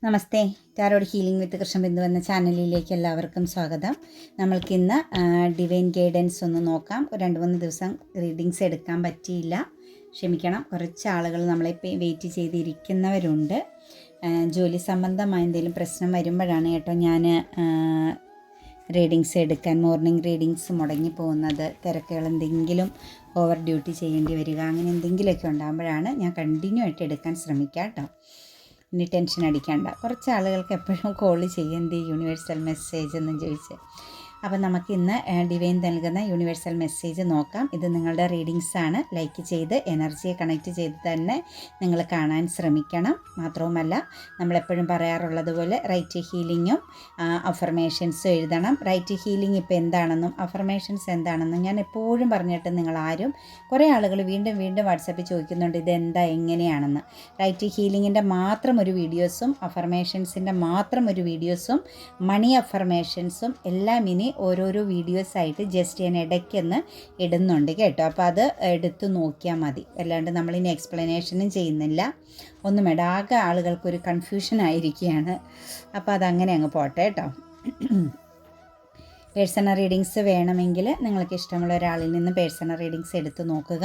നമസ്തേ. Tarot healing വിത്ത് കൃഷ്ണബിന്ദു എന്ന ചാനലിലേക്ക് എല്ലാവർക്കും സ്വാഗതം. നമ്മൾക്കിന്ന് ഡിവൈൻ ഗൈഡൻസ് ഒന്ന് നോക്കാം. 2-3 ദിവസം റീഡിങ്സ് എടുക്കാൻ പറ്റിയില്ല, ക്ഷമിക്കണം. കുറച്ച് ആളുകൾ നമ്മളെ വെയിറ്റ് ചെയ്തിരിക്കുന്നവരുണ്ട്. ജോലി സംബന്ധമായ എന്തെങ്കിലും പ്രശ്നം വരുമ്പോഴാണ് കേട്ടോ ഞാൻ റീഡിങ്സ് എടുക്കാൻ, മോർണിംഗ് റീഡിങ്സ് മുടങ്ങി പോകുന്നത്. തിരക്കുകൾ എന്തെങ്കിലും ഓവർ ഡ്യൂട്ടി ചെയ്യേണ്ടി വരിക, അങ്ങനെ എന്തെങ്കിലുമൊക്കെ ഉണ്ടാകുമ്പോഴാണ് ഞാൻ കണ്ടിന്യൂ ആയിട്ട് എടുക്കാൻ ശ്രമിക്കുക കേട്ടോ. ഇനി ടെൻഷൻ അടിക്കേണ്ട. കുറച്ച് ആളുകൾക്ക് എപ്പോഴും കോൾ ചെയ്യുന്നത് യൂണിവേഴ്സൽ മെസ്സേജ് എന്നും ചോദിച്ച്. അപ്പോൾ നമുക്കിന്ന് ഡിവൈൻ നൽകുന്ന യൂണിവേഴ്സൽ മെസ്സേജ് നോക്കാം. ഇത് നിങ്ങളുടെ റീഡിങ്സ് ആണ്. ലൈക്ക് ചെയ്ത് എനർജിയെ കണക്റ്റ് ചെയ്ത് തന്നെ നിങ്ങൾ കാണാൻ ശ്രമിക്കണം. മാത്രവുമല്ല, നമ്മളെപ്പോഴും പറയാറുള്ളത് പോലെ റൈറ്റ് ഹീലിങ്ങും അഫർമേഷൻസും എഴുതണം. റൈറ്റ് ഹീലിംഗ് ഇപ്പോൾ എന്താണെന്നും അഫർമേഷൻസ് എന്താണെന്നും ഞാൻ എപ്പോഴും പറഞ്ഞിട്ട് നിങ്ങളാരും, കുറേ ആളുകൾ വീണ്ടും വാട്സാപ്പിൽ ചോദിക്കുന്നുണ്ട് ഇതെന്താ എങ്ങനെയാണെന്ന്. റൈറ്റ് ഹീലിങ്ങിൻ്റെ മാത്രം ഒരു വീഡിയോസും അഫർമേഷൻസിൻ്റെ മാത്രം ഒരു വീഡിയോസും മണി അഫർമേഷൻസും എല്ലാം ഇനി ഓരോരോ വീഡിയോസായിട്ട് ജസ്റ്റ് ഞാൻ ഇടയ്ക്കൊന്ന് ഇടുന്നുണ്ട് കേട്ടോ. അപ്പോൾ അത് എടുത്ത് നോക്കിയാൽ മതി. അല്ലാണ്ട് നമ്മളിനി എക്സ്പ്ലനേഷനും ചെയ്യുന്നില്ല, ഒന്നും വേണ്ട. ആകെ ആളുകൾക്കൊരു കൺഫ്യൂഷൻ ആയിരിക്കുകയാണ്. അപ്പോൾ അതങ്ങനെ അങ്ങ് പോട്ടെ കേട്ടോ. പേഴ്സണൽ റീഡിങ്സ് വേണമെങ്കിൽ നിങ്ങൾക്ക് ഇഷ്ടമുള്ള ഒരാളിൽ നിന്ന് പേഴ്സണൽ റീഡിങ്സ് എടുത്ത് നോക്കുക.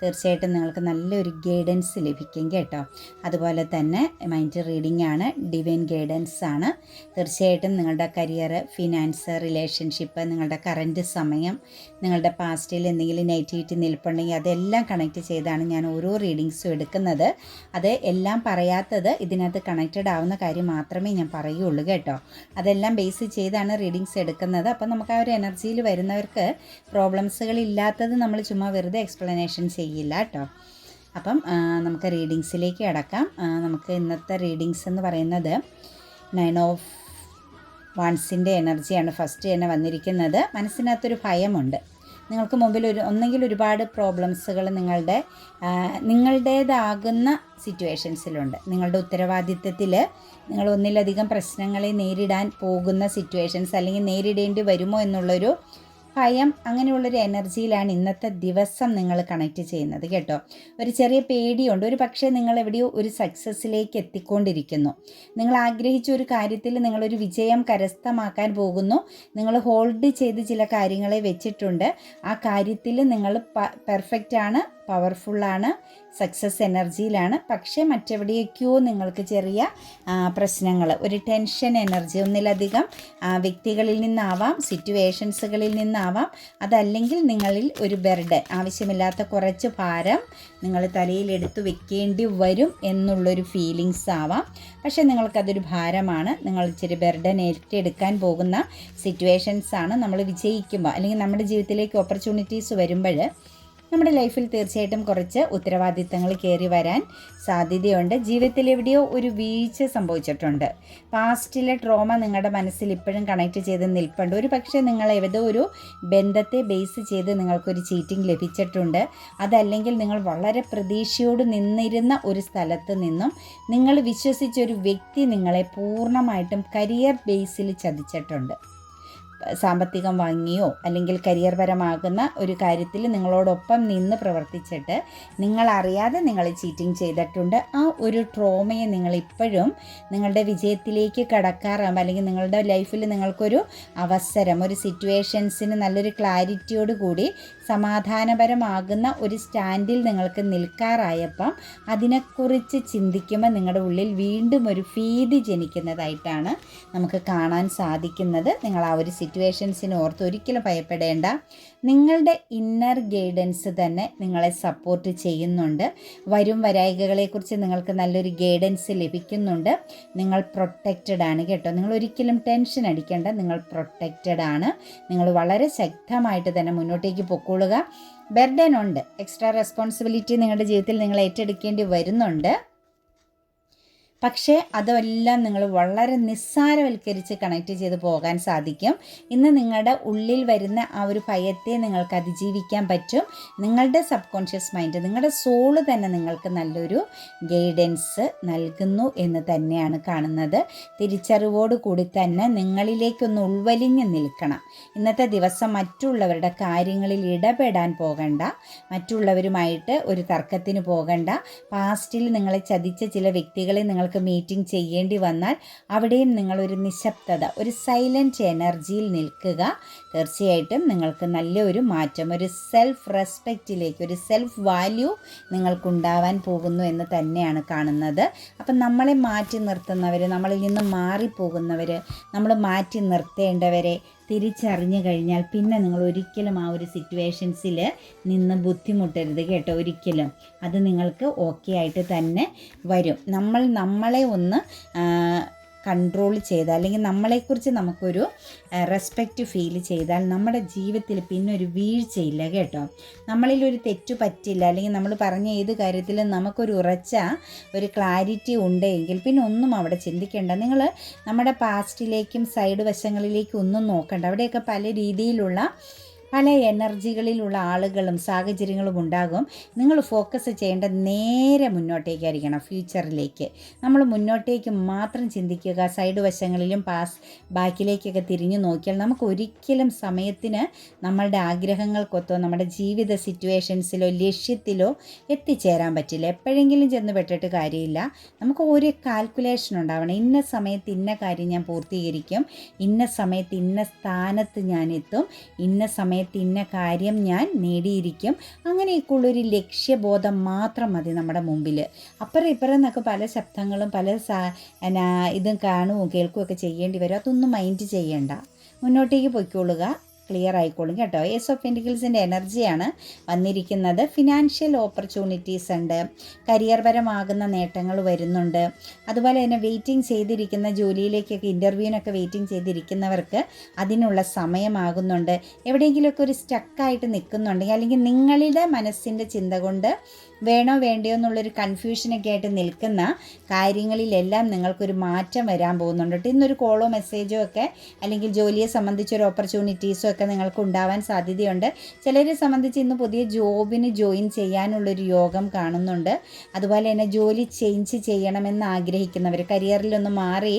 തീർച്ചയായിട്ടും നിങ്ങൾക്ക് നല്ലൊരു ഗൈഡൻസ് ലഭിക്കും കേട്ടോ. അതുപോലെ തന്നെ മൈൻഡ് റീഡിംഗ് ആണ്, ഡിവൈൻ ഗൈഡൻസ് ആണ്. തീർച്ചയായിട്ടും നിങ്ങളുടെ കരിയർ, ഫിനാൻസ്, റിലേഷൻഷിപ്പ്, നിങ്ങളുടെ കറൻറ്റ് സമയം, നിങ്ങളുടെ പാസ്റ്റിൽ എന്തെങ്കിലും നെഗറ്റിവിറ്റി നിൽപ്പുണ്ടെങ്കിൽ അതെല്ലാം കണക്റ്റ് ചെയ്താണ് ഞാൻ ഓരോ റീഡിങ്സും എടുക്കുന്നത്. അത് എല്ലാം പറയാത്തത് ഇതിനകത്ത് കണക്റ്റഡ് ആവുന്ന കാര്യം മാത്രമേ ഞാൻ പറയുള്ളൂ കേട്ടോ. അതെല്ലാം ബേസ് ചെയ്താണ് റീഡിങ്സ് എടുക്കുന്നത്. അപ്പം നമുക്ക് ആ ഒരു എനർജിയിൽ വരുന്നവർക്ക് പ്രോബ്ലംസുകൾ ഇല്ലാത്തത് നമ്മൾ ചുമ്മാ വെറുതെ എക്സ്പ്ലനേഷൻ ചെയ്യില്ല കേട്ടോ. അപ്പം നമുക്ക് റീഡിങ്സിലേക്ക് കടക്കാം. നമുക്ക് ഇന്നത്തെ റീഡിങ്സ് എന്ന് പറയുന്നത് 9 ഓഫ് വാൺസിൻ്റെ എനർജിയാണ് ഫസ്റ്റ് തന്നെ വന്നിരിക്കുന്നത്. മനസ്സിനകത്തൊരു ഭയമുണ്ട്. നിങ്ങൾക്ക് മുമ്പിൽ ഒന്നെങ്കിൽ ഒരുപാട് പ്രോബ്ലംസുകൾ നിങ്ങളുടേതാകുന്ന സിറ്റുവേഷൻസിലുണ്ട്. നിങ്ങളുടെ ഉത്തരവാദിത്തത്തിൽ നിങ്ങൾ ഒന്നിലധികം പ്രശ്നങ്ങളെ നേരിടാൻ പോകുന്ന സിറ്റുവേഷൻസ്, അല്ലെങ്കിൽ നേരിടേണ്ടി വരുമോ എന്നുള്ളൊരു ഭയം, അങ്ങനെയുള്ളൊരു എനർജിയിലാണ് ഇന്നത്തെ ദിവസം നിങ്ങൾ കണക്റ്റ് ചെയ്യുന്നത് കേട്ടോ. ഒരു ചെറിയ പേടിയുണ്ട്. ഒരു പക്ഷേ നിങ്ങൾ എവിടെയോ ഒരു സക്സസ്സിലേക്ക് എത്തിക്കൊണ്ടിരിക്കുന്നു. നിങ്ങൾ ആഗ്രഹിച്ച ഒരു കാര്യത്തിൽ നിങ്ങളൊരു വിജയം കരസ്ഥമാക്കാൻ പോകുന്നു. നിങ്ങൾ ഹോൾഡ് ചെയ്ത് ചില കാര്യങ്ങളെ വെച്ചിട്ടുണ്ട്. ആ കാര്യത്തിൽ നിങ്ങൾ പെർഫെക്റ്റ്, പവർഫുള്ളാണ്, സക്സസ് എനർജിയിലാണ്. പക്ഷേ മറ്റെവിടെയൊക്കെയോ നിങ്ങൾക്ക് ചെറിയ പ്രശ്നങ്ങൾ, ഒരു ടെൻഷൻ എനർജി, ഒന്നിലധികം വ്യക്തികളിൽ നിന്നാവാം, സിറ്റുവേഷൻസുകളിൽ നിന്നാവാം. അതല്ലെങ്കിൽ നിങ്ങളിൽ ഒരു ബർഡൻ, ആവശ്യമില്ലാത്ത കുറച്ച് ഭാരം നിങ്ങൾ തലയിലെടുത്ത് വെക്കേണ്ടി വരും എന്നുള്ളൊരു ഫീലിങ്സ് ആവാം. പക്ഷേ നിങ്ങൾക്കതൊരു ഭാരമാണ്. നിങ്ങൾ ഇച്ചിരി ബർഡൻ ഏറ്റെടുക്കാൻ പോകുന്ന സിറ്റുവേഷൻസാണ്. നമ്മൾ വിജയിക്കുമ്പോൾ, അല്ലെങ്കിൽ നമ്മുടെ ജീവിതത്തിലേക്ക് ഓപ്പർച്യൂണിറ്റീസ് വരുമ്പോൾ നമ്മുടെ ലൈഫിൽ തീർച്ചയായിട്ടും കുറച്ച് ഉത്തരവാദിത്തങ്ങൾ കയറി വരാൻ സാധ്യതയുണ്ട്. ജീവിതത്തിൽ എവിടെയോ ഒരു വീഴ്ച സംഭവിച്ചിട്ടുണ്ട്. പാസ്റ്റിലെ ട്രോമ നിങ്ങളുടെ മനസ്സിൽ ഇപ്പോഴും കണക്റ്റ് ചെയ്ത് നിൽപ്പുണ്ട്. ഒരു പക്ഷേ നിങ്ങൾ ഏതോ ഒരു ബന്ധത്തെ ബേസ് ചെയ്ത് നിങ്ങൾക്കൊരു ചീറ്റിംഗ് ലഭിച്ചിട്ടുണ്ട്. അതല്ലെങ്കിൽ നിങ്ങൾ വളരെ പ്രതീക്ഷയോട് നിന്നിരുന്ന ഒരു സ്ഥലത്ത് നിന്നും നിങ്ങൾ വിശ്വസിച്ചൊരു വ്യക്തി നിങ്ങളെ പൂർണ്ണമായിട്ടും കരിയർ ബേസിൽ ചതിച്ചിട്ടുണ്ട്. സാമ്പത്തികം വാങ്ങിയോ അല്ലെങ്കിൽ കരിയർ പരമാകുന്ന ഒരു കാര്യത്തിൽ നിങ്ങളോടൊപ്പം നിന്ന് പ്രവർത്തിച്ചിട്ട് നിങ്ങളറിയാതെ നിങ്ങൾ ചീറ്റിംഗ് ചെയ്തിട്ടുണ്ട്. ആ ഒരു ട്രോമയെ നിങ്ങളിപ്പോഴും നിങ്ങളുടെ വിജയത്തിലേക്ക് കടക്കാറാകുമ്പോൾ, അല്ലെങ്കിൽ നിങ്ങളുടെ ലൈഫിൽ നിങ്ങൾക്കൊരു അവസരം, ഒരു സിറ്റുവേഷൻസിന് നല്ലൊരു ക്ലാരിറ്റിയോട് കൂടി സമാധാനപരമാകുന്ന ഒരു സ്റ്റാൻഡിൽ നിങ്ങൾക്ക് നിൽക്കാറായപ്പം അതിനെക്കുറിച്ച് ചിന്തിക്കുമ്പോൾ നിങ്ങളുടെ ഉള്ളിൽ വീണ്ടും ഒരു ഭീതി ജനിക്കുന്നതായിട്ടാണ് നമുക്ക് കാണാൻ സാധിക്കുന്നത്. നിങ്ങൾ ആ ഒരു സിറ്റുവേഷൻസിന് ഓർത്ത് ഒരിക്കലും ഭയപ്പെടേണ്ട. നിങ്ങളുടെ ഇന്നർ ഗൈഡൻസ് തന്നെ നിങ്ങളെ സപ്പോർട്ട് ചെയ്യുന്നുണ്ട്. വരും വരായികകളെക്കുറിച്ച് നിങ്ങൾക്ക് നല്ലൊരു ഗൈഡൻസ് ലഭിക്കുന്നുണ്ട്. നിങ്ങൾ പ്രൊട്ടക്റ്റഡ് ആണ് കേട്ടോ. നിങ്ങൾ ഒരിക്കലും ടെൻഷൻ അടിക്കേണ്ട. നിങ്ങൾ പ്രൊട്ടക്റ്റഡ് ആണ്. നിങ്ങൾ വളരെ ശക്തമായിട്ട് തന്നെ മുന്നോട്ടേക്ക് പൊക്കോളുക. ബർഡൻ ഉണ്ട്, എക്സ്ട്രാ റെസ്പോൺസിബിലിറ്റി നിങ്ങളുടെ ജീവിതത്തിൽ നിങ്ങൾ ഏറ്റെടുക്കേണ്ടി വരുന്നുണ്ട്. പക്ഷേ അതെല്ലാം നിങ്ങൾ വളരെ നിസ്സാരവൽക്കരിച്ച് കണക്റ്റ് ചെയ്ത് പോകാൻ സാധിക്കും. ഇന്ന് നിങ്ങളുടെ ഉള്ളിൽ വരുന്ന ആ ഒരു ഭയത്തെ നിങ്ങൾക്ക് അതിജീവിക്കാൻ പറ്റും. നിങ്ങളുടെ സബ് കോൺഷ്യസ് മൈൻഡ്, നിങ്ങളുടെ സോള് തന്നെ നിങ്ങൾക്ക് നല്ലൊരു ഗൈഡൻസ് നൽകുന്നു എന്ന് തന്നെയാണ് കാണുന്നത്. തിരിച്ചറിവോട് കൂടി തന്നെ നിങ്ങളിലേക്കൊന്ന് ഉൾവലിഞ്ഞ് നിൽക്കണം. ഇന്നത്തെ ദിവസം മറ്റുള്ളവരുടെ കാര്യങ്ങളിൽ ഇടപെടാൻ പോകണ്ട, മറ്റുള്ളവരുമായിട്ട് ഒരു തർക്കത്തിന് പോകണ്ട. പാസ്റ്റിൽ നിങ്ങളെ ചതിച്ച ചില വ്യക്തികളെ നിങ്ങൾക്ക് നിങ്ങൾക്ക് മീറ്റിംഗ് ചെയ്യേണ്ടി വന്നാൽ അവിടെയും നിങ്ങളൊരു നിശബ്ദത, ഒരു സൈലൻറ്റ് എനർജിയിൽ നിൽക്കുക. തീർച്ചയായിട്ടും നിങ്ങൾക്ക് നല്ലൊരു മാറ്റം, ഒരു സെൽഫ് റെസ്പെക്റ്റിലേക്ക്, ഒരു സെൽഫ് വാല്യൂ നിങ്ങൾക്കുണ്ടാവാൻ പോകുന്നു എന്ന് തന്നെയാണ് കാണുന്നത്. അപ്പം നമ്മളെ മാറ്റി നിർത്തുന്നവർ, നമ്മളിൽ നിന്ന് മാറിപ്പോകുന്നവർ, നമ്മൾ മാറ്റി നിർത്തേണ്ടവരെ തിരിച്ചറിഞ്ഞു കഴിഞ്ഞാൽ പിന്നെ നിങ്ങൾ ഒരിക്കലും ആ ഒരു സിറ്റുവേഷൻസിൽ നിന്ന് ബുദ്ധിമുട്ടരുത് കേട്ടോ, ഒരിക്കലും. അത് നിങ്ങൾക്ക് ഓക്കെ ആയിട്ട് തന്നെ വരും. നമ്മളെ ഒന്ന് കൺട്രോൾ ചെയ്താൽ, അല്ലെങ്കിൽ നമ്മളെക്കുറിച്ച് നമുക്കൊരു റെസ്പെക്റ്റ് ഫീൽ ചെയ്താൽ നമ്മുടെ ജീവിതത്തിൽ പിന്നെ ഒരു വീഴ്ചയില്ല കേട്ടോ. നമ്മളിലൊരു തെറ്റു പറ്റില്ല, അല്ലെങ്കിൽ നമ്മൾ പറഞ്ഞ ഏത് കാര്യത്തിലും നമുക്കൊരു ഉറച്ച ഒരു ക്ലാരിറ്റി ഉണ്ടെങ്കിൽ പിന്നെ ഒന്നും അവിടെ ചിന്തിക്കേണ്ട. നിങ്ങൾ നമ്മുടെ പാസ്റ്റിലേക്കും സൈഡ് വശങ്ങളിലേക്കും ഒന്നും നോക്കണ്ട. അവിടെയൊക്കെ പല രീതിയിലുള്ള പല എനർജികളിലുള്ള ആളുകളും സാഹചര്യങ്ങളും ഉണ്ടാകും. നിങ്ങൾ ഫോക്കസ് ചെയ്യേണ്ട നേരെ മുന്നോട്ടേക്കായിരിക്കണം, ഫ്യൂച്ചറിലേക്ക്. നമ്മൾ മുന്നോട്ടേക്ക് മാത്രം ചിന്തിക്കുക. സൈഡ് വശങ്ങളിലും ബാക്കിലേക്കൊക്കെ തിരിഞ്ഞു നോക്കിയാൽ നമുക്ക് ഒരിക്കലും സമയത്തിന് നമ്മളുടെ ആഗ്രഹങ്ങൾക്കൊത്തോ നമ്മുടെ ജീവിത സിറ്റുവേഷൻസിലോ ലക്ഷ്യത്തിലോ എത്തിച്ചേരാൻ പറ്റില്ല. എപ്പോഴെങ്കിലും ചെന്ന് പെട്ടിട്ട് കാര്യമില്ല. നമുക്ക് ഒരു കാൽക്കുലേഷൻ ഉണ്ടാവണം. ഇന്ന സമയത്ത് ഇന്ന കാര്യം ഞാൻ പൂർത്തീകരിക്കും, ഇന്ന സമയത്ത് ഇന്ന സ്ഥാനത്ത് ഞാൻ എത്തും, ഇന്ന സമയത്ത് ഇന്ന കാര്യം ഞാൻ നേടിയിരിക്കും. അങ്ങനെയൊക്കെയുള്ളൊരു ലക്ഷ്യബോധം മാത്രം മതി നമ്മുടെ മുമ്പിൽ. അപ്പുറം ഇപ്പുറം എന്നൊക്കെ പല ശബ്ദങ്ങളും പല ഇതും കാണുകയും കേൾക്കുകയൊക്കെ ചെയ്യേണ്ടി വരും. അതൊന്നും മൈൻഡ് ചെയ്യണ്ട, മുന്നോട്ടേക്ക് പൊയ്ക്കൊള്ളുക. ക്ലിയർ ആയിക്കോളും കേട്ടോ. ഏസ് ഓഫ് പെൻറ്റിക്കിൾസിൻ്റെ എനർജിയാണ് വന്നിരിക്കുന്നത്. ഫിനാൻഷ്യൽ ഓപ്പർച്യൂണിറ്റീസ് ഉണ്ട്, കരിയർപരമാകുന്ന നേട്ടങ്ങൾ വരുന്നുണ്ട്. അതുപോലെ തന്നെ വെയിറ്റിംഗ് ചെയ്തിരിക്കുന്ന ജോലിയിലേക്കൊക്കെ ഇൻ്റർവ്യൂവിനൊക്കെ വെയിറ്റിംഗ് ചെയ്തിരിക്കുന്നവർക്ക് അതിനുള്ള സമയമാകുന്നുണ്ട്. എവിടെയെങ്കിലുമൊക്കെ ഒരു സ്റ്റക്കായിട്ട് നിൽക്കുന്നുണ്ടെങ്കിൽ, അല്ലെങ്കിൽ നിങ്ങളുടെ മനസ്സിൻ്റെ ചിന്ത കൊണ്ട് വേണോ വേണ്ടയോ എന്നുള്ളൊരു കൺഫ്യൂഷനൊക്കെ ആയിട്ട് നിൽക്കുന്ന കാര്യങ്ങളിലെല്ലാം നിങ്ങൾക്കൊരു മാറ്റം വരാൻ പോകുന്നുണ്ട്. ഇന്നൊരു കോളോ മെസ്സേജോ ഒക്കെ, അല്ലെങ്കിൽ ജോലിയെ സംബന്ധിച്ചൊരു ഓപ്പർച്യൂണിറ്റീസോ ഒക്കെ നിങ്ങൾക്ക് ഉണ്ടാവാൻ സാധ്യതയുണ്ട്. ചിലരെ സംബന്ധിച്ച് ഇന്ന് പുതിയ ജോബിന് ജോയിൻ ചെയ്യാനുള്ളൊരു യോഗം കാണുന്നുണ്ട്. അതുപോലെ തന്നെ ജോലി ചേഞ്ച് ചെയ്യണമെന്ന് ആഗ്രഹിക്കുന്നവർ, കരിയറിലൊന്ന് മാറി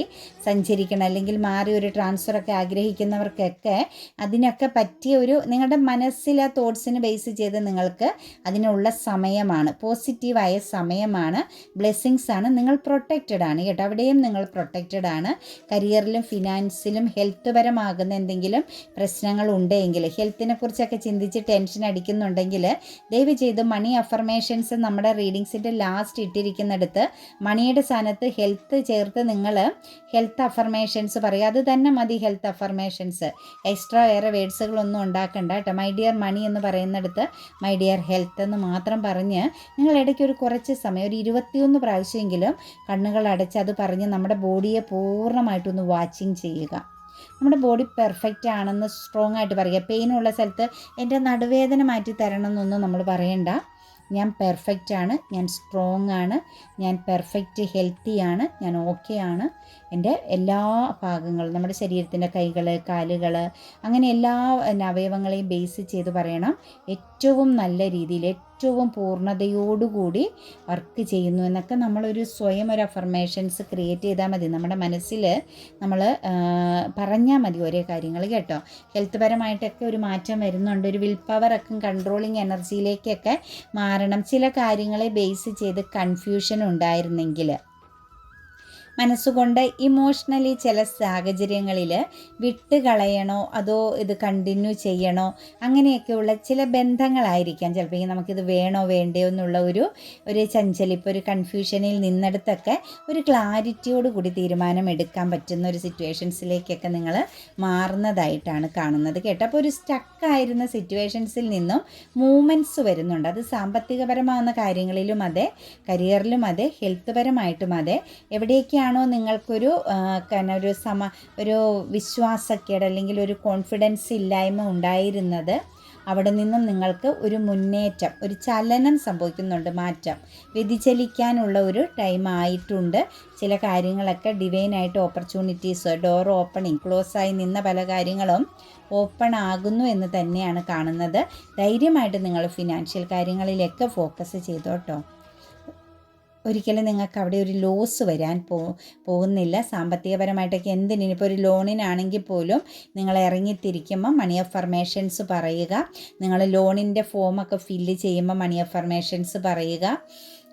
സഞ്ചരിക്കണം, അല്ലെങ്കിൽ മാറി ഒരു ട്രാൻസ്ഫറൊക്കെ ആഗ്രഹിക്കുന്നവർക്കൊക്കെ അതിനൊക്കെ പറ്റിയ ഒരു നിങ്ങളുടെ മനസ്സിലെ തോട്ട്സിന് ബേസ് ചെയ്ത് നിങ്ങൾക്ക് അതിനുള്ള സമയമാണ്, പോസിറ്റീവായ സമയമാണ്, ബ്ലെസ്സിങ്സ് ആണ്. നിങ്ങൾ പ്രൊട്ടക്റ്റഡ് ആണ് കേട്ടോ. അവിടെയും നിങ്ങൾ പ്രൊട്ടക്റ്റഡ് ആണ്. കരിയറിലും ഫിനാൻസിലും ഹെൽത്ത് പരമാകുന്ന എന്തെങ്കിലും പ്രശ്നങ്ങൾ ഉണ്ടെങ്കിൽ, ഹെൽത്തിനെ കുറിച്ചൊക്കെ ചിന്തിച്ച് ടെൻഷൻ അടിക്കുന്നുണ്ടെങ്കിൽ ദയവ് ചെയ്ത് മണി അഫർമേഷൻസ് നമ്മുടെ റീഡിങ്സിൻ്റെ ലാസ്റ്റ് ഇട്ടിരിക്കുന്നിടത്ത് മണിയുടെ സ്ഥാനത്ത് ഹെൽത്ത് ചേർത്ത് നിങ്ങൾ ഹെൽത്ത് അഫർമേഷൻസ് പറയുക. അത് തന്നെ മതി ഹെൽത്ത് അഫർമേഷൻസ്. എക്സ്ട്രാ വേറെ വേർഡ്സുകളൊന്നും ഉണ്ടാക്കണ്ട കേട്ടോ. മൈ ഡിയർ മണി എന്ന് പറയുന്നിടത്ത് മൈ ഡിയർ ഹെൽത്ത് എന്ന് മാത്രം പറഞ്ഞ് നിങ്ങൾ ഇടയ്ക്ക് ഒരു കുറച്ച് സമയം, ഒരു 21 പ്രാവശ്യമെങ്കിലും കണ്ണുകൾ അടച്ച് അത് പറഞ്ഞ് നമ്മുടെ ബോഡിയെ പൂർണ്ണമായിട്ടൊന്ന് വാച്ചിങ് ചെയ്യുക. നമ്മുടെ ബോഡി പെർഫെക്റ്റ് ആണെന്ന് സ്ട്രോങ് ആയിട്ട് പറയുക. പെയിനുള്ള സ്ഥലത്ത് എൻ്റെ നടുവേദന മാറ്റി തരണം എന്നൊന്നും നമ്മൾ പറയണ്ട. ഞാൻ പെർഫെക്റ്റ് ആണ്, ഞാൻ സ്ട്രോങ് ആണ്, ഞാൻ പെർഫെക്റ്റ് ഹെൽത്തിയാണ്, ഞാൻ ഓക്കെ ആണ്. എൻ്റെ എല്ലാ ഭാഗങ്ങളും, നമ്മുടെ ശരീരത്തിൻ്റെ കൈകൾ, കാലുകൾ, അങ്ങനെ എല്ലാ അവയവങ്ങളെയും ബേസ് ചെയ്ത് പറയണം. ഏറ്റവും നല്ല രീതിയിൽ, ഏറ്റവും പൂർണ്ണതയോടുകൂടി വർക്ക് ചെയ്യുന്നു എന്നൊക്കെ നമ്മളൊരു സ്വയം ഒരു അഫർമേഷൻസ് ക്രിയേറ്റ് ചെയ്താൽ മതി. നമ്മുടെ മനസ്സിൽ നമ്മൾ പറഞ്ഞാൽ മതി ഓരോ കാര്യങ്ങൾ കേട്ടോ. ഹെൽത്ത് പരമായിട്ടൊക്കെ ഒരു മാറ്റം വരുന്നുണ്ട്. ഒരു വിൽ പവറൊക്കെ കൺട്രോളിങ് എനർജിയിലേക്കൊക്കെ മാറണം. ചില കാര്യങ്ങളെ ബേസ് ചെയ്ത് കൺഫ്യൂഷൻ ഉണ്ടായിരുന്നെങ്കിൽ മനസ്സുകൊണ്ട് ഇമോഷണലി ചില സാഹചര്യങ്ങളിൽ വിട്ട് കളയണോ അതോ ഇത് കണ്ടിന്യൂ ചെയ്യണോ, അങ്ങനെയൊക്കെയുള്ള ചില ബന്ധങ്ങളായിരിക്കാം. ചിലപ്പോൾ നമുക്കിത് വേണോ വേണ്ടയോ എന്നുള്ള ഒരു ചഞ്ചലിപ്പ്, ഒരു കൺഫ്യൂഷനിൽ നിന്നെടുത്തൊക്കെ ഒരു ക്ലാരിറ്റിയോട് കൂടി തീരുമാനം എടുക്കാൻ പറ്റുന്ന ഒരു സിറ്റുവേഷൻസിലേക്കൊക്കെ നിങ്ങൾ മാറുന്നതായിട്ടാണ് കാണുന്നത് കേട്ടോ. അപ്പോൾ ഒരു സ്റ്റക്കായിരുന്ന സിറ്റുവേഷൻസിൽ നിന്നും മൂവ്മെൻറ്റ്സ് വരുന്നുണ്ട്. അത് സാമ്പത്തികപരമാകുന്ന കാര്യങ്ങളിലും അതെ, കരിയറിലും അതെ, ഹെൽത്ത് പരമായിട്ടും അതെ. എവിടേക്കാണോ നിങ്ങൾക്കൊരു ഒരു വിശ്വാസക്കേട് അല്ലെങ്കിൽ ഒരു കോൺഫിഡൻസ് ഇല്ലായ്മ ഉണ്ടായിരുന്നത്, അവിടെ നിന്നും നിങ്ങൾക്ക് ഒരു മുന്നേറ്റം, ഒരു ചലനം സംഭവിക്കുന്നുണ്ട്, മാറ്റം, വ്യതിചലിക്കാനുള്ള ഒരു ടൈം ആയിട്ടുണ്ട്. ചില കാര്യങ്ങളൊക്കെ ഡിവൈനായിട്ട് ഓപ്പർച്യൂണിറ്റീസ്, ഡോർ ഓപ്പണിങ്, ക്ലോസായി നിന്ന പല കാര്യങ്ങളും ഓപ്പൺ ആകുന്നു എന്ന് തന്നെയാണ് കാണുന്നത്. ധൈര്യമായിട്ട് നിങ്ങൾ ഫിനാൻഷ്യൽ കാര്യങ്ങളിലൊക്കെ ഫോക്കസ് ചെയ്തോട്ടോ. ഒരിക്കലും നിങ്ങൾക്ക് അവിടെ ഒരു ലോസ് വരാൻ പോകുന്നില്ല. സാമ്പത്തികപരമായിട്ടൊക്കെ എന്തിനിപ്പോൾ ഒരു ലോണിനാണെങ്കിൽ പോലും നിങ്ങൾ ഇറങ്ങിത്തിരിക്കുമ്പോൾ മണി അഫർമേഷൻസ് പറയുക. നിങ്ങൾ ലോണിൻ്റെ ഫോമൊക്കെ ഫില്ല് ചെയ്യുമ്പോൾ മണി അഫർമേഷൻസ് പറയുക.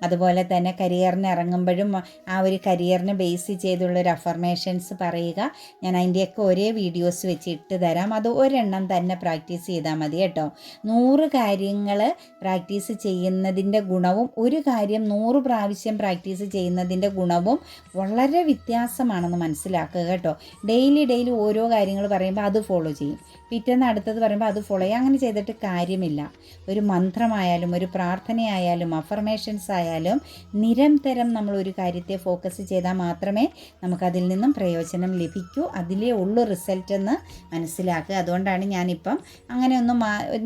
അതുപോലെ തന്നെ കരിയറിന് ഇറങ്ങുമ്പോഴും ആ ഒരു കരിയറിനെ ബേസ് ചെയ്തുള്ളൊരു അഫർമേഷൻസ് പറയുക. ഞാൻ അതിൻ്റെയൊക്കെ ഒരേ വീഡിയോസ് വെച്ച് ഇട്ട് തരാം. അത് ഒരെണ്ണം തന്നെ പ്രാക്ടീസ് ചെയ്താൽ മതി കേട്ടോ. 100 കാര്യങ്ങൾ പ്രാക്ടീസ് ചെയ്യുന്നതിൻ്റെ ഗുണവും ഒരു കാര്യം 100 പ്രാവശ്യം പ്രാക്ടീസ് ചെയ്യുന്നതിൻ്റെ ഗുണവും വളരെ വ്യത്യാസമാണെന്ന് മനസ്സിലാക്കുക കേട്ടോ. ഡെയിലി ഓരോ കാര്യങ്ങൾ പറയുമ്പോൾ അത് ഫോളോ ചെയ്യും, പിറ്റേന്ന് അടുത്തത് പറയുമ്പോൾ അത് ഫോളോ ചെയ്യും. അങ്ങനെ ചെയ്തിട്ട് കാര്യമില്ല. ഒരു മന്ത്രമായാലും ഒരു പ്രാർത്ഥനയായാലും അഫർമേഷൻസ് ആയാലും നിരന്തരം നമ്മൾ ഒരു കാര്യത്തെ ഫോക്കസ് ചെയ്താൽ മാത്രമേ നമുക്കതിൽ നിന്നും പ്രയോജനം ലഭിക്കൂ. അതിലേ ഉള്ളൂ റിസൾട്ട് എന്ന് മനസ്സിലാക്കുക. അതുകൊണ്ടാണ് ഞാനിപ്പം അങ്ങനെയൊന്നും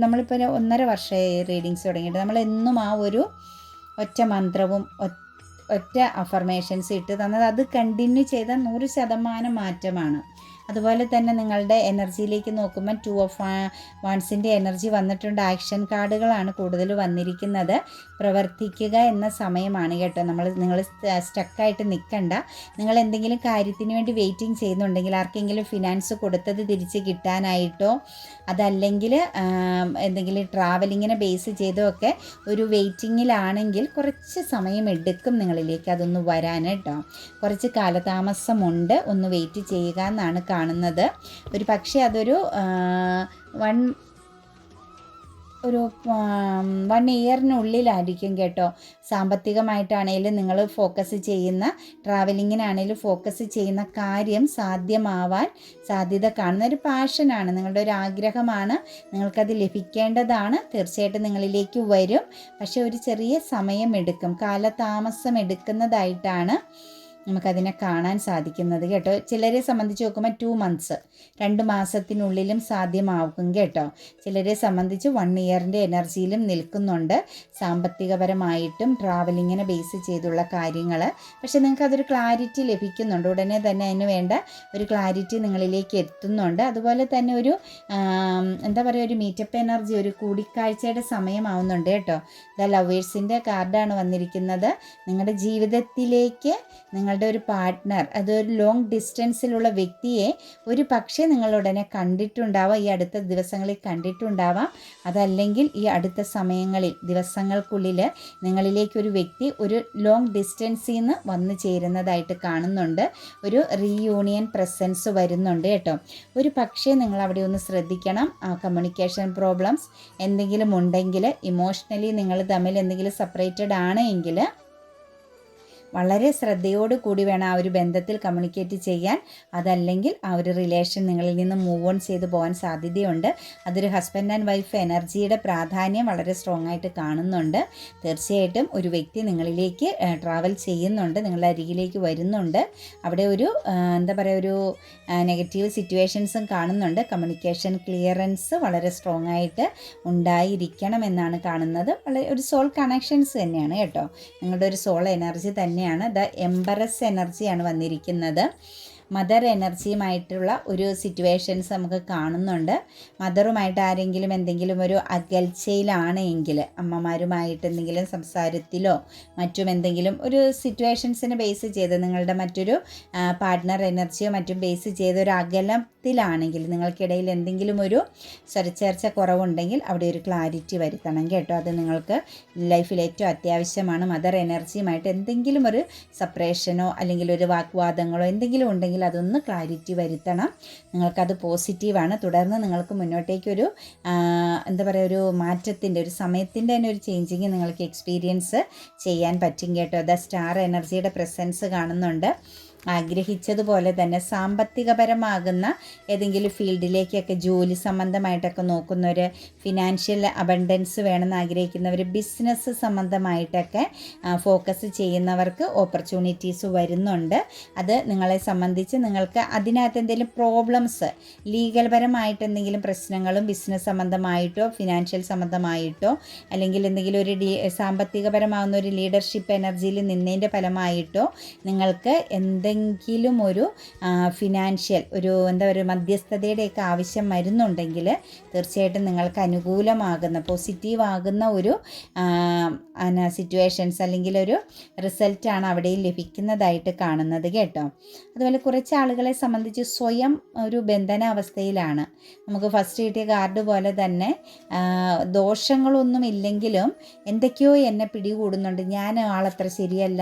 നമ്മളിപ്പോൾ 1.5 വർഷമായി റീഡിങ്സ് തുടങ്ങിയിട്ട് നമ്മളെന്നും ആ ഒരു ഒറ്റ മന്ത്രവും ഒറ്റ അഫർമേഷൻസ് ഇട്ട് തന്നത്. അത് കണ്ടിന്യൂ ചെയ്താൽ 100% മാറ്റമാണ്. അതുപോലെ തന്നെ നിങ്ങളുടെ എനർജിയിലേക്ക് നോക്കുമ്പോൾ 2 ഓഫ് വാൺസിൻ്റെ എനർജി വന്നിട്ടുണ്ട്. ആക്ഷൻ കാർഡുകളാണ് കൂടുതൽ വന്നിരിക്കുന്നത്. പ്രവർത്തിക്കുക എന്ന സമയമാണ് കേട്ടോ. നിങ്ങൾ സ്റ്റക്കായിട്ട് നിൽക്കണ്ട. നിങ്ങൾ എന്തെങ്കിലും കാര്യത്തിന് വേണ്ടി വെയിറ്റിംഗ് ചെയ്യുന്നുണ്ടെങ്കിൽ, ആർക്കെങ്കിലും ഫിനാൻസ് കൊടുത്തത് തിരിച്ച് കിട്ടാനായിട്ടോ അതല്ലെങ്കിൽ എന്തെങ്കിലും ട്രാവലിങ്ങിനെ ബേസ് ചെയ്തോ ഒക്കെ ഒരു വെയിറ്റിങ്ങിലാണെങ്കിൽ കുറച്ച് സമയം എടുക്കും നിങ്ങളിലേക്ക് അതൊന്ന് വരാൻ കേട്ടോ. കുറച്ച് കാലതാമസമുണ്ട്. ഒന്ന് വെയിറ്റ് ചെയ്യുക എന്നാണ് കാണുന്നത്. ഒരു പക്ഷേ അതൊരു 1 ഇയറിനുള്ളിലായിരിക്കും കേട്ടോ. സാമ്പത്തികമായിട്ടാണേലും നിങ്ങൾ ഫോക്കസ് ചെയ്യുന്ന, ട്രാവലിങ്ങിനാണേലും ഫോക്കസ് ചെയ്യുന്ന കാര്യം സാധ്യമാവാൻ സാധ്യത കാണുന്ന ഒരു പാഷനാണ്, നിങ്ങളുടെ ഒരു ആഗ്രഹമാണ്. നിങ്ങൾക്കത് ലഭിക്കേണ്ടതാണ്. തീർച്ചയായിട്ടും നിങ്ങളിലേക്ക് വരും. പക്ഷേ ഒരു ചെറിയ സമയമെടുക്കും, കാലതാമസം എടുക്കുന്നതായിട്ടാണ് നമുക്കതിനെ കാണാൻ സാധിക്കുന്നത് കേട്ടോ. ചിലരെ സംബന്ധിച്ച് നോക്കുമ്പോൾ 2 months 2 മാസത്തിനുള്ളിലും സാധ്യമാകും കേട്ടോ. ചിലരെ സംബന്ധിച്ച് 1 ഇയറിൻ്റെ എനർജിയിലും നിൽക്കുന്നുണ്ട്, സാമ്പത്തികപരമായിട്ടും ട്രാവലിങ്ങിനെ ബേസ് ചെയ്തുള്ള കാര്യങ്ങൾ. പക്ഷേ നിങ്ങൾക്കതൊരു ക്ലാരിറ്റി ലഭിക്കുന്നുണ്ട്. ഉടനെ തന്നെ അതിന് വേണ്ട ഒരു ക്ലാരിറ്റി നിങ്ങളിലേക്ക് എത്തുന്നുണ്ട്. അതുപോലെ തന്നെ ഒരു എന്താ പറയുക, ഒരു മീറ്റപ്പ് എനർജി, ഒരു കൂടിക്കാഴ്ചയുടെ സമയമാവുന്നുണ്ട് കേട്ടോ. ദ ലവേഴ്സിൻ്റെ കാർഡാണ് വന്നിരിക്കുന്നത്. നിങ്ങളുടെ ജീവിതത്തിലേക്ക് നിങ്ങളുടെ ഒരു പാർട്ട്ണർ, അതൊരു ലോങ് ഡിസ്റ്റൻസിലുള്ള വ്യക്തിയെ ഒരു പക്ഷേ നിങ്ങളുടനെ കണ്ടിട്ടുണ്ടാവാം, ഈ അടുത്ത ദിവസങ്ങളിൽ കണ്ടിട്ടുണ്ടാവാം. അതല്ലെങ്കിൽ ഈ അടുത്ത സമയങ്ങളിൽ, ദിവസങ്ങൾക്കുള്ളിൽ നിങ്ങളിലേക്കൊരു വ്യക്തി ഒരു ലോങ് ഡിസ്റ്റൻസിൽ നിന്ന് വന്നു ചേരുന്നതായിട്ട് കാണുന്നുണ്ട്. ഒരു റീയൂണിയൻ പ്രസൻസ് വരുന്നുണ്ട് കേട്ടോ. ഒരു പക്ഷേ നിങ്ങൾ അവിടെ ഒന്ന് ശ്രദ്ധിക്കണം. കമ്മ്യൂണിക്കേഷൻ പ്രോബ്ലംസ് എന്തെങ്കിലും ഉണ്ടെങ്കിൽ, ഇമോഷണലി നിങ്ങൾ തമ്മിൽ എന്തെങ്കിലും സെപ്പറേറ്റഡ് ആണ് എങ്കിൽ വളരെ ശ്രദ്ധയോട് കൂടി വേണം ആ ഒരു ബന്ധത്തിൽ കമ്മ്യൂണിക്കേറ്റ് ചെയ്യാൻ. അതല്ലെങ്കിൽ ആ ഒരു റിലേഷൻ നിങ്ങളിൽ നിന്ന് മൂവ് ഓൺ ചെയ്ത് പോകാൻ സാധ്യതയുണ്ട്. അതൊരു ഹസ്ബൻഡ് ആൻഡ് വൈഫ് എനർജിയുടെ പ്രാധാന്യം വളരെ സ്ട്രോങ് ആയിട്ട് കാണുന്നുണ്ട്. തീർച്ചയായിട്ടും ഒരു വ്യക്തി നിങ്ങളിലേക്ക് ട്രാവൽ ചെയ്യുന്നുണ്ട്, നിങ്ങളുടെ അരികിലേക്ക് വരുന്നുണ്ട്. അവിടെ ഒരു എന്താ പറയുക, ഒരു നെഗറ്റീവ് സിറ്റുവേഷൻസും കാണുന്നുണ്ട്. കമ്മ്യൂണിക്കേഷൻ ക്ലിയറൻസ് വളരെ സ്ട്രോങ് ആയിട്ട് ഉണ്ടായിരിക്കണം എന്നാണ് കാണുന്നത്. വളരെ ഒരു സോൾ കണക്ഷൻസ് തന്നെയാണ് കേട്ടോ. നിങ്ങളുടെ ഒരു സോൾ എനർജി തന്നെയാണ്. ദ എംബറസ് എനർജിയാണ് വന്നിരിക്കുന്നത്. മദർ എനർജിയുമായിട്ടുള്ള ഒരു സിറ്റുവേഷൻസ് നമുക്ക് കാണുന്നുണ്ട്. മദറുമായിട്ട് ആരെങ്കിലും എന്തെങ്കിലും ഒരു അകൽച്ചയിലാണ് എങ്കിൽ, അമ്മമാരുമായിട്ട് എന്തെങ്കിലും സംസാരത്തിലോ മറ്റും എന്തെങ്കിലും ഒരു സിറ്റുവേഷൻസിനെ ബേസ് ചെയ്ത് നിങ്ങളുടെ മറ്റൊരു പാർട്ട്ണർ എനർജിയോ മറ്റും ബേസ് ചെയ്ത് ഒരു അകലത്തിലാണെങ്കിൽ, നിങ്ങൾക്കിടയിൽ എന്തെങ്കിലും ഒരു സ്വരച്ചേർച്ച കുറവുണ്ടെങ്കിൽ അവിടെ ഒരു ക്ലാരിറ്റി വരുത്തണം കേട്ടോ. അത് നിങ്ങൾക്ക് ലൈഫിൽ ഏറ്റവും അത്യാവശ്യമാണ്. മദർ എനർജിയുമായിട്ട് എന്തെങ്കിലും ഒരു സെപ്പറേഷനോ അല്ലെങ്കിൽ ഒരു വാഗ്വാദങ്ങളോ എന്തെങ്കിലും ഉണ്ടെങ്കിൽ അതൊന്ന് ക്ലാരിറ്റി വരുത്തണം. നിങ്ങൾക്കത് പോസിറ്റീവാണ്. തുടർന്ന് നിങ്ങൾക്ക് മുന്നോട്ടേക്കൊരു എന്താ പറയുക, ഒരു മാറ്റത്തിൻ്റെ, ഒരു സമയത്തിൻ്റെ തന്നെ ഒരു ചേഞ്ചിങ് നിങ്ങൾക്ക് എക്സ്പീരിയൻസ് ചെയ്യാൻ പറ്റും കേട്ടോ. ദ സ്റ്റാർ എനർജിയുടെ പ്രസൻസ് കാണുന്നുണ്ട്. ആഗ്രഹിച്ചതുപോലെ തന്നെ സാമ്പത്തികപരമാകുന്ന ഏതെങ്കിലും ഫീൽഡിലേക്കൊക്കെ ജോലി സംബന്ധമായിട്ടൊക്കെ നോക്കുന്നവർ, ഫിനാൻഷ്യൽ അബണ്ടൻസ് വേണമെന്ന് ആഗ്രഹിക്കുന്നവർ, ബിസിനസ് സംബന്ധമായിട്ടൊക്കെ ഫോക്കസ് ചെയ്യുന്നവർക്ക് ഓപ്പർച്യൂണിറ്റീസ് വരുന്നുണ്ട്. അത് നിങ്ങളെ സംബന്ധിച്ച് നിങ്ങൾക്ക് അതിനകത്ത് എന്തെങ്കിലും പ്രോബ്ലംസ്, ലീഗൽപരമായിട്ട് എന്തെങ്കിലും പ്രശ്നങ്ങളും ബിസിനസ് സംബന്ധമായിട്ടോ ഫിനാൻഷ്യൽ സംബന്ധമായിട്ടോ അല്ലെങ്കിൽ എന്തെങ്കിലും ഒരു സാമ്പത്തികപരമാകുന്ന ഒരു ലീഡർഷിപ്പ് എനർജിയിൽ നിന്നതിൻ്റെ ഫലമായിട്ടോ നിങ്ങൾക്ക് എന്തെങ്കിലും എന്തെങ്കിലും ഒരു ഫിനാൻഷ്യൽ ഒരു എന്താ പറയുക മധ്യസ്ഥതയുടെയൊക്കെ ആവശ്യം വരുന്നുണ്ടെങ്കിൽ തീർച്ചയായിട്ടും നിങ്ങൾക്ക് അനുകൂലമാകുന്ന പോസിറ്റീവ് ആകുന്ന ഒരു സിറ്റുവേഷൻസ് അല്ലെങ്കിൽ ഒരു റിസൾട്ടാണ് അവിടെയും ലഭിക്കുന്നതായിട്ട് കാണുന്നത് കേട്ടോ. അതുപോലെ കുറച്ച് ആളുകളെ സംബന്ധിച്ച് സ്വയം ഒരു ബന്ധനാവസ്ഥയിലാണ്. നമുക്ക് ഫസ്റ്റ് കിട്ടിയ കാർഡ് പോലെ തന്നെ ദോഷങ്ങളൊന്നും ഇല്ലെങ്കിലും എന്തൊക്കെയോ എന്നെ പിടികൂടുന്നുണ്ട്, ഞാൻ ആളത്ര ശരിയല്ല,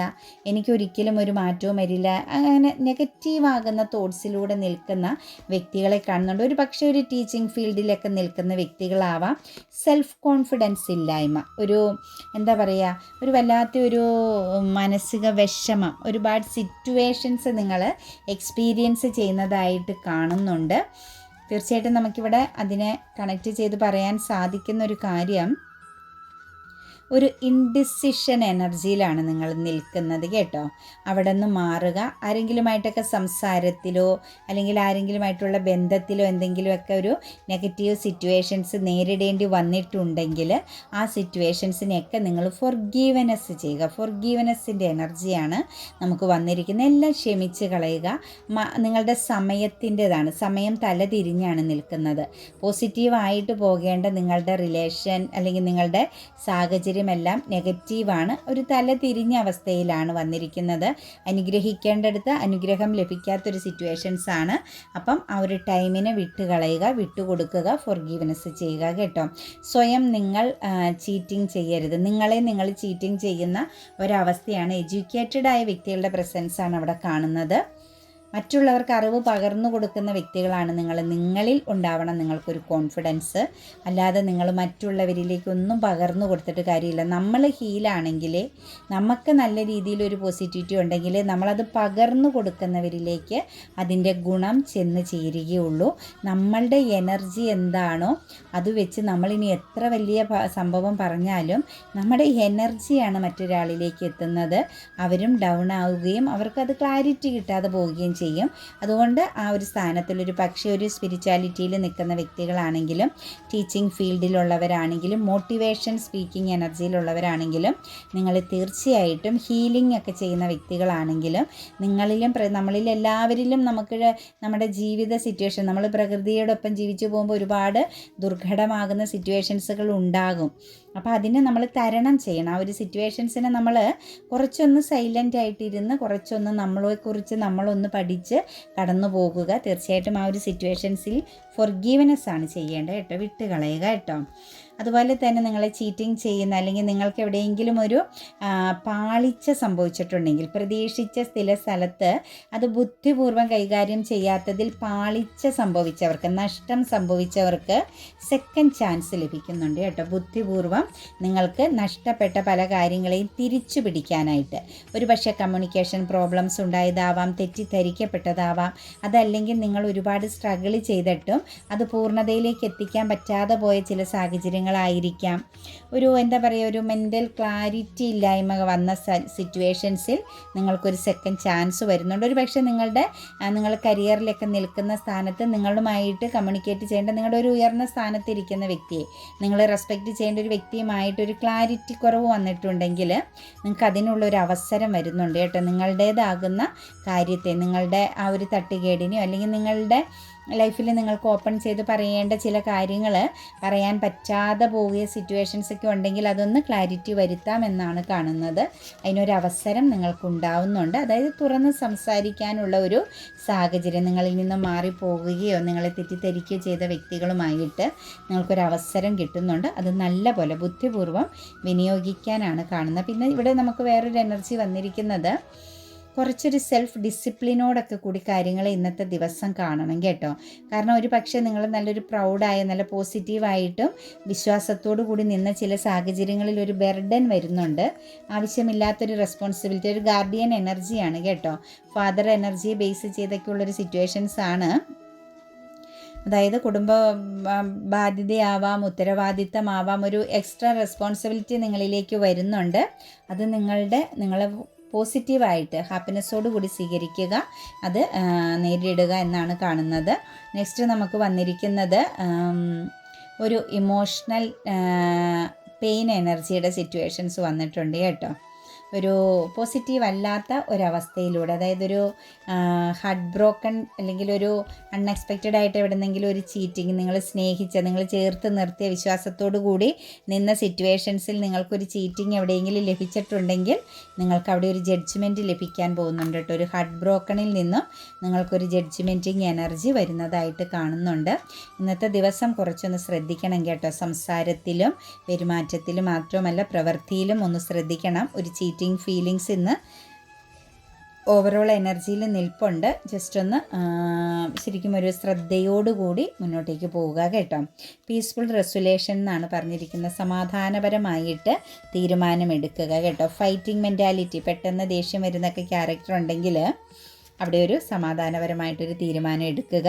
എനിക്കൊരിക്കലും ഒരു മാറ്റവും വരില്ല, അങ്ങനെ നെഗറ്റീവാകുന്ന തോട്ട്സിലൂടെ നിൽക്കുന്ന വ്യക്തികളെ കാണുന്നുണ്ട്. ഒരു പക്ഷേ ഒരു ടീച്ചിങ് ഫീൽഡിലൊക്കെ നിൽക്കുന്ന വ്യക്തികളാവാം. സെൽഫ് കോൺഫിഡൻസ് ഇല്ലായ്മ, ഒരു എന്താ പറയുക, ഒരു വല്ലാത്തൊരു മാനസിക വിഷമം, ഒരുപാട് സിറ്റുവേഷൻസ് നിങ്ങൾ എക്സ്പീരിയൻസ് ചെയ്യുന്നതായിട്ട് കാണുന്നുണ്ട്. തീർച്ചയായിട്ടും നമുക്കിവിടെ അതിനെ കണക്റ്റ് ചെയ്ത് പറയാൻ സാധിക്കുന്ന ഒരു കാര്യം, ഒരു ഇൻഡിസിഷൻ എനർജിയിലാണ് നിങ്ങൾ നിൽക്കുന്നത് കേട്ടോ. അവിടെ നിന്ന് മാറുക, ആരെങ്കിലുമായിട്ടൊക്കെ സംസാരത്തിലോ അല്ലെങ്കിൽ ആരെങ്കിലുമായിട്ടുള്ള ബന്ധത്തിലോ എന്തെങ്കിലുമൊക്കെ ഒരു നെഗറ്റീവ് സിറ്റുവേഷൻസ് നേരിടേണ്ടി വന്നിട്ടുണ്ടെങ്കിൽ ആ സിറ്റുവേഷൻസിനെയൊക്കെ നിങ്ങൾ ഫൊർഗീവനെസ് ചെയ്യുക. ഫൊർഗീവനെസ്സിൻ്റെ എനർജിയാണ് നമുക്ക് വന്നിരിക്കുന്നത്. എല്ലാം ക്ഷമിച്ച് കളയുക. നിങ്ങളുടെ സമയത്തിൻ്റെതാണ്, സമയം തലതിരിഞ്ഞാണ് നിൽക്കുന്നത്. പോസിറ്റീവായിട്ട് പോകേണ്ട നിങ്ങളുടെ റിലേഷൻ അല്ലെങ്കിൽ നിങ്ങളുടെ സാഹചര്യം എല്ലാം നെഗറ്റീവാണ്, ഒരു തല തിരിഞ്ഞ അവസ്ഥയിലാണ് വന്നിരിക്കുന്നത്. അനുഗ്രഹിക്കേണ്ടടുത്ത് അനുഗ്രഹം ലഭിക്കാത്തൊരു സിറ്റുവേഷൻസ് ആണ്. അപ്പം ആ ഒരു ടൈമിനെ വിട്ടുകളയുക, വിട്ടുകൊടുക്കുക, ഫൊർഗീവ്നെസ് ചെയ്യുക കേട്ടോ. സ്വയം നിങ്ങൾ ചീറ്റിംഗ് ചെയ്യരുത്. നിങ്ങളെ നിങ്ങൾ ചീറ്റിംഗ് ചെയ്യുന്ന ഒരവസ്ഥയാണ്. എഡ്യൂക്കേറ്റഡ് ആയ വ്യക്തികളുടെ പ്രസൻസാണ് അവിടെ കാണുന്നത്. മറ്റുള്ളവർക്ക് അറിവ് പകർന്നു കൊടുക്കുന്ന വ്യക്തികളാണ് നിങ്ങൾ. നിങ്ങളിൽ ഉണ്ടാവണം നിങ്ങൾക്കൊരു കോൺഫിഡൻസ്. അല്ലാതെ നിങ്ങൾ മറ്റുള്ളവരിലേക്കൊന്നും പകർന്നു കൊടുത്തിട്ട് കാര്യമില്ല. നമ്മൾ ഹീലാണെങ്കിൽ, നമുക്ക് നല്ല രീതിയിലൊരു പോസിറ്റിവിറ്റി ഉണ്ടെങ്കിൽ നമ്മളത് പകർന്നു കൊടുക്കുന്നവരിലേക്ക് അതിൻ്റെ ഗുണം ചെന്ന് ചേരുകയുള്ളൂ. നമ്മളുടെ എനർജി എന്താണോ അത് വെച്ച് നമ്മളിനി എത്ര വലിയ സംഭവം പറഞ്ഞാലും നമ്മുടെ എനർജിയാണ് മറ്റൊരാളിലേക്ക് എത്തുന്നത്. അവരും ഡൗൺ ആവുകയും അവർക്കത് ക്ലാരിറ്റി കിട്ടാതെ പോവുകയും ചെയ്യും. അതുകൊണ്ട് ആ ഒരു സ്ഥാനത്തിലൊരു പക്ഷേ ഒരു സ്പിരിച്വാലിറ്റിയിൽ നിൽക്കുന്ന വ്യക്തികളാണെങ്കിലും ടീച്ചിങ് ഫീൽഡിലുള്ളവരാണെങ്കിലും മോട്ടിവേഷൻ സ്പീക്കിംഗ് എനർജിയിലുള്ളവരാണെങ്കിലും നിങ്ങൾ തീർച്ചയായിട്ടും ഹീലിംഗ് ഒക്കെ ചെയ്യുന്ന വ്യക്തികളാണെങ്കിലും നിങ്ങളിലും നമ്മളിലെല്ലാവരിലും നമുക്ക് നമ്മുടെ ജീവിത സിറ്റുവേഷൻ, നമ്മൾ പ്രകൃതിയോടൊപ്പം ജീവിച്ചു പോകുമ്പോൾ ഒരുപാട് ദുർഘടമാകുന്ന സിറ്റുവേഷൻസുകൾ ഉണ്ടാകും. അപ്പോൾ അതിനെ നമ്മൾ തരണം ചെയ്യണം. ആ ഒരു സിറ്റുവേഷൻസിനെ നമ്മൾ കുറച്ചൊന്ന് സൈലൻ്റ് ആയിട്ടിരുന്ന് കുറച്ചൊന്ന് നമ്മളെക്കുറിച്ച് നമ്മളൊന്ന് പഠിച്ച് കടന്നു പോകുക. തീർച്ചയായിട്ടും ആ ഒരു സിറ്റുവേഷൻസിൽ ഫൊർഗീവ്നെസ് ആണ് ചെയ്യേണ്ടത് കേട്ടോ, വിട്ടുകളയുക കേട്ടോ. അതുപോലെ തന്നെ നിങ്ങളെ ചീറ്റിംഗ് ചെയ്യുന്ന അല്ലെങ്കിൽ നിങ്ങൾക്ക് എവിടെയെങ്കിലും ഒരു പാളിച്ച സംഭവിച്ചിട്ടുണ്ടെങ്കിൽ, പ്രതീക്ഷിച്ച സ്ഥലത്ത് അത് ബുദ്ധിപൂർവ്വം കൈകാര്യം ചെയ്യാത്തതിൽ പാളിച്ച സംഭവിച്ചവർക്ക്, നഷ്ടം സംഭവിച്ചവർക്ക് സെക്കൻഡ് ചാൻസ് ലഭിക്കുന്നുണ്ട് കേട്ടോ. ബുദ്ധിപൂർവ്വം നിങ്ങൾക്ക് നഷ്ടപ്പെട്ട പല കാര്യങ്ങളെയും തിരിച്ചു പിടിക്കാനായിട്ട്, ഒരു പക്ഷേ കമ്മ്യൂണിക്കേഷൻ പ്രോബ്ലംസ് ഉണ്ടായതാവാം, തെറ്റിദ്ധരിക്കപ്പെട്ടതാവാം, അതല്ലെങ്കിൽ നിങ്ങൾ ഒരുപാട് സ്ട്രഗിൾ ചെയ്തിട്ടും അത് പൂർണ്ണതയിലേക്ക് എത്തിക്കാൻ പറ്റാതെ പോയ ചില സാഹചര്യങ്ങളായിരിക്കാം. ഒരു എന്താ പറയുക, ഒരു മെൻ്റൽ ക്ലാരിറ്റി ഇല്ലായ്മ വന്ന സിറ്റുവേഷൻസിൽ നിങ്ങൾക്കൊരു സെക്കൻഡ് ചാൻസ് വരുന്നുണ്ട്. ഒരു പക്ഷേ നിങ്ങൾ കരിയറിലൊക്കെ നിൽക്കുന്ന സ്ഥാനത്ത് നിങ്ങളുമായിട്ട് കമ്മ്യൂണിക്കേറ്റ് ചെയ്യേണ്ട, നിങ്ങളുടെ ഒരു ഉയർന്ന സ്ഥാനത്തിരിക്കുന്ന വ്യക്തിയെ, നിങ്ങൾ റെസ്പെക്റ്റ് ചെയ്യേണ്ട ഒരു വ്യക്തിയുമായിട്ടൊരു ക്ലാരിറ്റി കുറവ് വന്നിട്ടുണ്ടെങ്കിൽ നിങ്ങൾക്ക് അതിനുള്ളൊരു അവസരം വരുന്നുണ്ട് കേട്ടോ. നിങ്ങളുടേതാകുന്ന കാര്യത്തെ, നിങ്ങളുടെ ആ ഒരു തട്ടുകേടിനെയോ അല്ലെങ്കിൽ നിങ്ങളുടെ ലൈഫിൽ നിങ്ങൾക്ക് ഓപ്പൺ ചെയ്ത് പറയേണ്ട ചില കാര്യങ്ങൾ പറയാൻ പറ്റാതെ പോവുക സിറ്റുവേഷൻസൊക്കെ ഉണ്ടെങ്കിൽ അതൊന്ന് ക്ലാരിറ്റി വരുത്താമെന്നാണ് കാണുന്നത്. അതിനൊരവസരം നിങ്ങൾക്കുണ്ടാവുന്നുണ്ട്. അതായത് തുറന്ന് സംസാരിക്കാനുള്ള ഒരു സാഹചര്യം, നിങ്ങളിൽ നിന്ന് മാറിപ്പോകുകയോ നിങ്ങളെ തെറ്റിദ്ധരിക്കുകയോ ചെയ്ത വ്യക്തികളുമായിട്ട് നിങ്ങൾക്കൊരവസരം കിട്ടുന്നുണ്ട്. അത് നല്ല പോലെ ബുദ്ധിപൂർവ്വം വിനിയോഗിക്കാനാണ് കാണുന്നത്. പിന്നെ ഇവിടെ നമുക്ക് വേറൊരു എനർജി വന്നിരിക്കുന്നത്, കുറച്ചൊരു സെൽഫ് ഡിസിപ്ലിനോടൊക്കെ കൂടി കാര്യങ്ങൾ ഇന്നത്തെ ദിവസം കാണണം കേട്ടോ. കാരണം ഒരു പക്ഷേ നിങ്ങൾ നല്ലൊരു പ്രൗഡായ നല്ല പോസിറ്റീവായിട്ടും വിശ്വാസത്തോടു കൂടി നിന്ന ചില സാഹചര്യങ്ങളിൽ ഒരു ബർഡൻ വരുന്നുണ്ട്. ആവശ്യമില്ലാത്തൊരു റെസ്പോൺസിബിലിറ്റി, ഒരു ഗാർഡിയൻ എനർജിയാണ് കേട്ടോ. ഫാദർ എനർജിയെ ബേസ് ചെയ്തൊക്കെയുള്ളൊരു സിറ്റുവേഷൻസ് ആണ്. അതായത് കുടുംബ ബാധ്യതയാവാം, ഉത്തരവാദിത്തമാവാം, ഒരു എക്സ്ട്രാ റെസ്പോൺസിബിലിറ്റി നിങ്ങളിലേക്ക് വരുന്നുണ്ട്. അത് നിങ്ങളെ പോസിറ്റീവായിട്ട് ഹാപ്പിനെസ്സോട് കൂടി സ്വീകരിക്കുക, അത് നേരിടുക എന്നാണ് കാണുന്നത്. നെക്സ്റ്റ് നമുക്ക് വന്നിരിക്കുന്നത് ഒരു ഇമോഷണൽ പെയിൻ എനർജിയുടെ സിറ്റുവേഷൻസ് വന്നിട്ടുണ്ട് കേട്ടോ. ഒരു പോസിറ്റീവ് അല്ലാത്ത ഒരവസ്ഥയിലൂടെ, അതായത് ഒരു ഹാർട്ട് ബ്രോക്കൺ അല്ലെങ്കിൽ ഒരു അൺഎക്സ്പെക്റ്റഡ് ആയിട്ട് എവിടെന്നെങ്കിലും ഒരു ചീറ്റിങ്, നിങ്ങൾ സ്നേഹിച്ച, നിങ്ങൾ ചേർത്ത് നിർത്തിയ വിശ്വാസത്തോടു കൂടി നിന്ന സിറ്റുവേഷൻസിൽ നിങ്ങൾക്കൊരു ചീറ്റിങ് എവിടെയെങ്കിലും ലഭിച്ചിട്ടുണ്ടെങ്കിൽ നിങ്ങൾക്ക് അവിടെ ഒരു ജഡ്ജ്മെൻറ്റ് ലഭിക്കാൻ പോകുന്നുണ്ട് കേട്ടോ. ഒരു ഹാർട്ട് ബ്രോക്കണിൽ നിന്നും നിങ്ങൾക്കൊരു ജഡ്ജ്മെൻറ്റിങ് എനർജി വരുന്നതായിട്ട് കാണുന്നുണ്ട്. ഇന്നത്തെ ദിവസം കുറച്ചൊന്ന് ശ്രദ്ധിക്കണം കേട്ടോ. സംസാരത്തിലും പെരുമാറ്റത്തിലും മാത്രമല്ല പ്രവൃത്തിയിലും ഒന്ന് ശ്രദ്ധിക്കണം. ഒരു ചീറ്റിംഗ് ഫീലിങ്സ് ഇന്ന് ഓവറോൾ എനർജിയിൽ നിൽപ്പുണ്ട്. ജസ്റ്റ് ഒന്ന് ശരിക്കും ഒരു ശ്രദ്ധയോടുകൂടി മുന്നോട്ടേക്ക് പോവുക കേട്ടോ. പീസ്ഫുൾ റെസൊല്യൂഷൻ എന്നാണ് പറഞ്ഞിരിക്കുന്നത്. സമാധാനപരമായിട്ട് തീരുമാനമെടുക്കുക കേട്ടോ. ഫൈറ്റിംഗ് മെൻറ്റാലിറ്റി, പെട്ടെന്ന് ദേഷ്യം വരുന്നൊക്കെ ക്യാരക്ടർ ഉണ്ടെങ്കിൽ അവിടെ ഒരു സമാധാനപരമായിട്ടൊരു തീരുമാനം എടുക്കുക.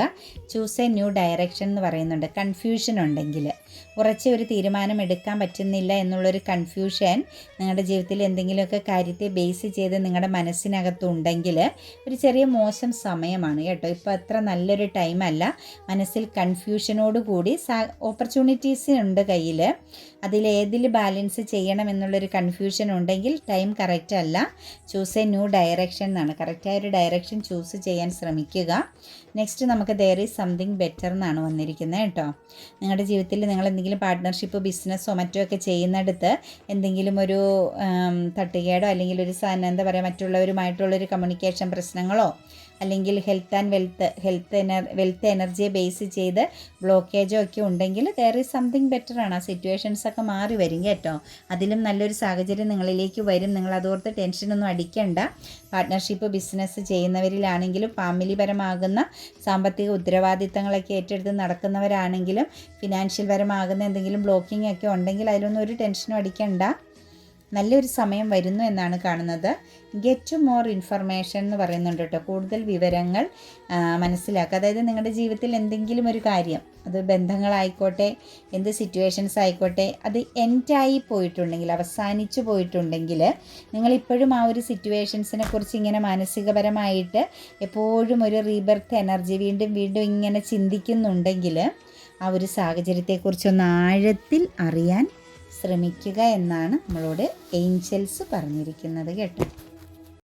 ചൂസ് എ ന്യൂ ഡയറക്ഷൻ എന്ന് പറയുന്നുണ്ട്. കൺഫ്യൂഷൻ ഉണ്ടെങ്കിൽ, ഉറച്ച ഒരു തീരുമാനം എടുക്കാൻ പറ്റുന്നില്ല എന്നുള്ളൊരു കൺഫ്യൂഷൻ നിങ്ങളുടെ ജീവിതത്തിൽ എന്തെങ്കിലുമൊക്കെ കാര്യത്തെ ബേസ് ചെയ്ത് നിങ്ങളുടെ മനസ്സിനകത്തുണ്ടെങ്കിൽ ഒരു ചെറിയ മോശം സമയമാണ് കേട്ടോ. ഇപ്പോൾ അത്ര നല്ലൊരു ടൈമല്ല. മനസ്സിൽ കൺഫ്യൂഷനോട് കൂടി ഓപ്പർച്യൂണിറ്റീസ് ഉണ്ട് കയ്യിൽ, അതിലേതിൽ ബാലൻസ് ചെയ്യണം എന്നുള്ളൊരു കൺഫ്യൂഷൻ ഉണ്ടെങ്കിൽ ടൈം കറക്റ്റ് അല്ല. ചൂസ് എ ന്യൂ ഡയറക്ഷൻ എന്നാണ്. കറക്റ്റായൊരു ഡയറക്ഷൻ ചൂസ് ചെയ്യാൻ ശ്രമിക്കുക. നെക്സ്റ്റ് നമുക്ക് ദെയർ ഈസ് സംതിങ് ബെറ്റർ എന്നാണ് വന്നിരിക്കുന്നത് കേട്ടോ. നിങ്ങളുടെ ജീവിതത്തിൽ നിങ്ങൾ എന്തെങ്കിലും പാർട്ട്ണർഷിപ്പ്, ബിസിനസ്സോ മറ്റോ ഒക്കെ ചെയ്യുന്നിടത്ത് എന്തെങ്കിലും ഒരു തട്ടുകേടോ അല്ലെങ്കിൽ ഒരു എന്താ പറയുക മറ്റുള്ളവരുമായിട്ടുള്ളൊരു കമ്മ്യൂണിക്കേഷൻ പ്രശ്നങ്ങളോ അല്ലെങ്കിൽ വെൽത്ത് എനർജിയെ ബേസ് ചെയ്ത് ബ്ലോക്കേജോ ഒക്കെ ഉണ്ടെങ്കിൽ ദെയർ ഈസ് സംതിങ് ബെറ്റർ ആണ്. ആ സിറ്റുവേഷൻസൊക്കെ മാറി വരും കേട്ടോ. അതിലും നല്ലൊരു സാഹചര്യം നിങ്ങളിലേക്ക് വരും. നിങ്ങൾ അതോർത്ത് ടെൻഷനൊന്നും അടിക്കണ്ട. പാർട്ട്ണർഷിപ്പ്, ബിസിനസ് ചെയ്യുന്നവരിലാണെങ്കിലും ഫാമിലി പരമാകുന്ന സാമ്പത്തിക ഉത്തരവാദിത്തങ്ങളൊക്കെ ഏറ്റെടുത്ത് നടക്കുന്നവരാണെങ്കിലും ഫിനാൻഷ്യൽ പരമാകുന്ന എന്തെങ്കിലും ബ്ലോക്കിംഗ് ഒക്കെ ഉണ്ടെങ്കിൽ അതിലൊന്നും ഒരു ടെൻഷനും അടിക്കണ്ട. നല്ലൊരു സമയം വരുന്നു എന്നാണ് കാണുന്നത്. ഗെറ്റ് മോർ ഇൻഫർമേഷൻ എന്ന് പറയുന്നുണ്ട് കേട്ടോ. കൂടുതൽ വിവരങ്ങൾ മനസ്സിലാക്കുക. അതായത് നിങ്ങളുടെ ജീവിതത്തിൽ എന്തെങ്കിലും ഒരു കാര്യം, അത് ബന്ധങ്ങളായിക്കോട്ടെ, എന്ത് സിറ്റുവേഷൻസ് ആയിക്കോട്ടെ, അത് എൻഡായി പോയിട്ടുണ്ടെങ്കിൽ, അവസാനിച്ചു പോയിട്ടുണ്ടെങ്കിൽ, നിങ്ങളിപ്പോഴും ആ ഒരു സിറ്റുവേഷൻസിനെ കുറിച്ച് ഇങ്ങനെ മാനസികപരമായിട്ട് എപ്പോഴും ഒരു റീബർത്ത് എനർജി വീണ്ടും വീണ്ടും ഇങ്ങനെ ചിന്തിക്കുന്നുണ്ടെങ്കിൽ ആ ഒരു സാഹചര്യത്തെക്കുറിച്ചൊന്ന് ആഴത്തിൽ അറിയാൻ ശ്രമിക്കുക എന്നാണ് നമ്മളോട് ഏഞ്ചൽസ് പറഞ്ഞിരിക്കുന്നത് കേട്ടോ.